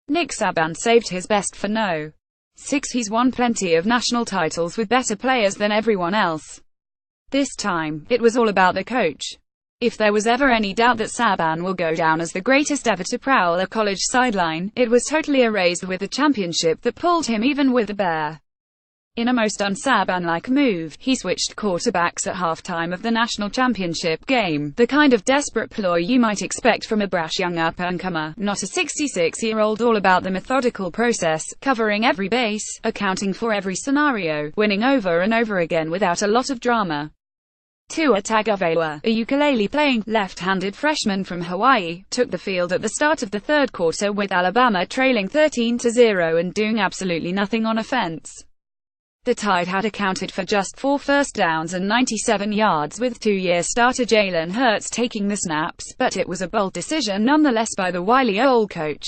un-Saban saved his best for no. 6. He's won plenty of national titles with better players than everyone else. This time, it was all about the coach. If there was ever any doubt that Saban will go down as the greatest ever to prowl a college sideline, it was totally erased with the championship that pulled him even with the bear. In a most un-Saban-like move, he switched quarterbacks at halftime of the national championship game, the kind of desperate ploy you might expect from a brash young up-and-comer, not a 66-year-old. All about the methodical process, covering every base, accounting for every scenario, winning over and over again without a lot of drama. Tua Tagovailoa, a ukulele-playing, left-handed freshman from Hawaii, took the field at the start of the third quarter with Alabama trailing 13-0 and doing absolutely nothing on offense. The Tide had accounted for just 4 first downs and 97 yards with two-year starter Jalen Hurts taking the snaps, but it was a bold decision nonetheless by the wily old coach.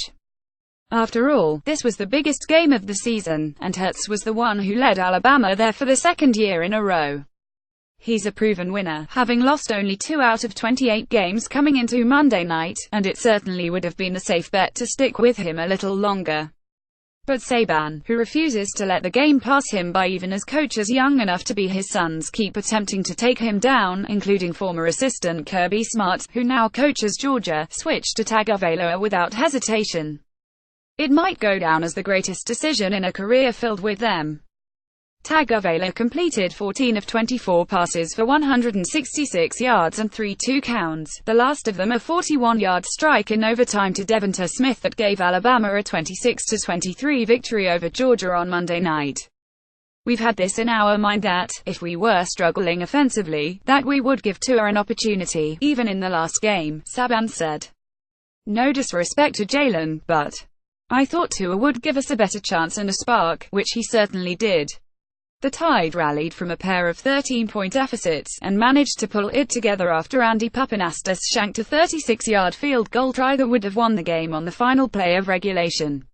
After all, this was the biggest game of the season, and Hurts was the one who led Alabama there for the second year in a row. He's a proven winner, having lost only 2 out of 28 games coming into Monday night, and it certainly would have been a safe bet to stick with him a little longer. But Saban, who refuses to let the game pass him by even as coaches young enough to be his sons keep attempting to take him down, including former assistant Kirby Smart, who now coaches Georgia, switched to Tagovailoa without hesitation. It might go down as the greatest decision in a career filled with them. Tagovailoa completed 14 of 24 passes for 166 yards and 3 touchdowns, the last of them a 41-yard strike in overtime to Devonta Smith that gave Alabama a 26-23 victory over Georgia on Monday night. We've had this in our mind that, if we were struggling offensively, that we would give Tua an opportunity, even in the last game, Saban said. No disrespect to Jalen, but I thought Tua would give us a better chance and a spark, which he certainly did. The Tide rallied from a pair of 13-point deficits, and managed to pull it together after Andy Pappanastus shanked a 36-yard field goal try that would have won the game on the final play of regulation.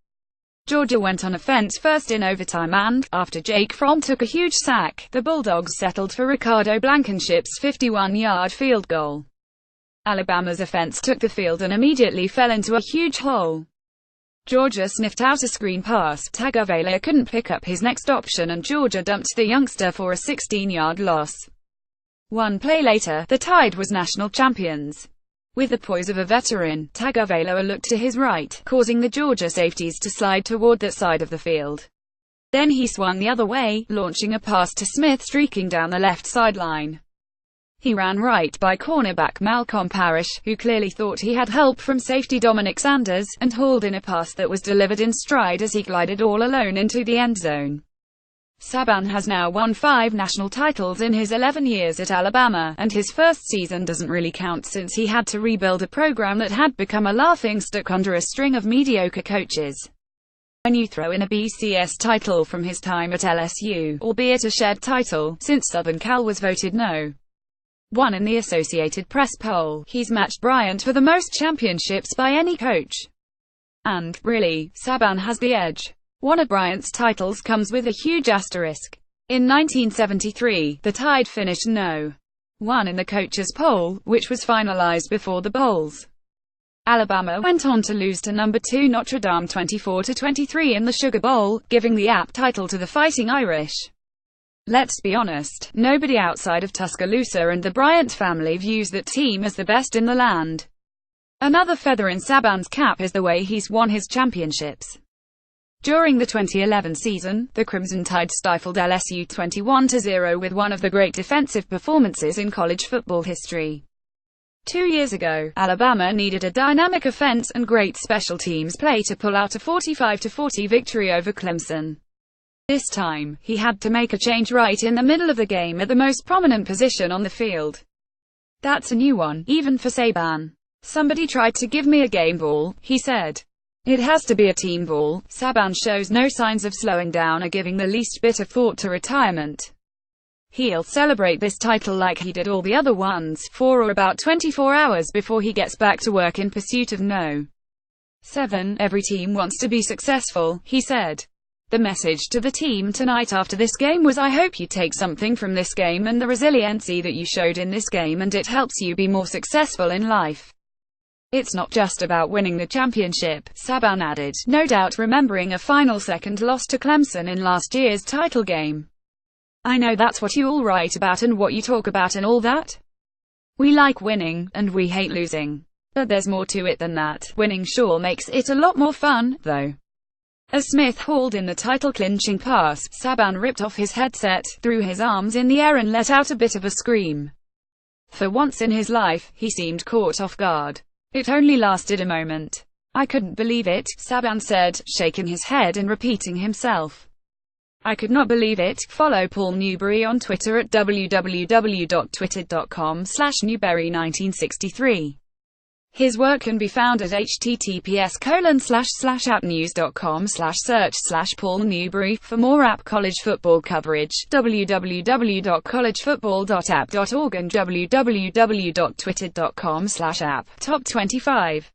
Georgia went on offense first in overtime and, after Jake Fromm took a huge sack, the Bulldogs settled for Ricardo Blankenship's 51-yard field goal. Alabama's offense took the field and immediately fell into a huge hole. Georgia sniffed out a screen pass, Tagovailoa couldn't pick up his next option and Georgia dumped the youngster for a 16-yard loss. One play later, the Tide was national champions. With the poise of a veteran, Tagovailoa looked to his right, causing the Georgia safeties to slide toward that side of the field. Then he swung the other way, launching a pass to Smith streaking down the left sideline. He ran right by cornerback Malcolm Parrish, who clearly thought he had help from safety Dominic Sanders, and hauled in a pass that was delivered in stride as he glided all alone into the end zone. Saban has now won 5 national titles in his 11 years at Alabama, and his first season doesn't really count since he had to rebuild a program that had become a laughingstock under a string of mediocre coaches. When you throw in a BCS title from his time at LSU, albeit a shared title, since Southern Cal was voted no. 1 in the Associated Press poll, he's matched Bryant for the most championships by any coach. And, really, Saban has the edge. One of Bryant's titles comes with a huge asterisk. In 1973, the Tide finished no. 1 in the coaches poll, which was finalized before the bowls. Alabama went on to lose to number 2 Notre Dame 24-23 in the Sugar Bowl, giving the AP title to the Fighting Irish. Let's be honest, nobody outside of Tuscaloosa and the Bryant family views that team as the best in the land. Another feather in Saban's cap is the way he's won his championships. During the 2011 season, the Crimson Tide stifled LSU 21-0 with one of the great defensive performances in college football history. 2 years ago, Alabama needed a dynamic offense and great special teams play to pull out a 45-40 victory over Clemson. This time, he had to make a change right in the middle of the game at the most prominent position on the field. That's a new one, even for Saban. Somebody tried to give me a game ball, he said. It has to be a team ball. Saban shows no signs of slowing down or giving the least bit of thought to retirement. He'll celebrate this title like he did all the other ones, for or about 24 hours before he gets back to work in pursuit of no. 7. Every team wants to be successful, he said. The message to the team tonight after this game was, I hope you take something from this game and the resiliency that you showed in this game and it helps you be more successful in life. It's not just about winning the championship, Saban added, no doubt remembering a final second loss to Clemson in last year's title game. I know that's what you all write about and what you talk about and all that. We like winning, and we hate losing. But there's more to it than that. Winning sure makes it a lot more fun, though. As Smith hauled in the title-clinching pass, Saban ripped off his headset, threw his arms in the air and let out a bit of a scream. For once in his life, he seemed caught off guard. It only lasted a moment. I couldn't believe it, Saban said, shaking his head and repeating himself. I could not believe it. Follow Paul Newberry on Twitter at www.twitter.com/Newberry1963. His work can be found at https://appnews.com/search/Paul Newberry. For more app college football coverage, www.collegefootball.app.org and www.twitter.com/app. Top 25.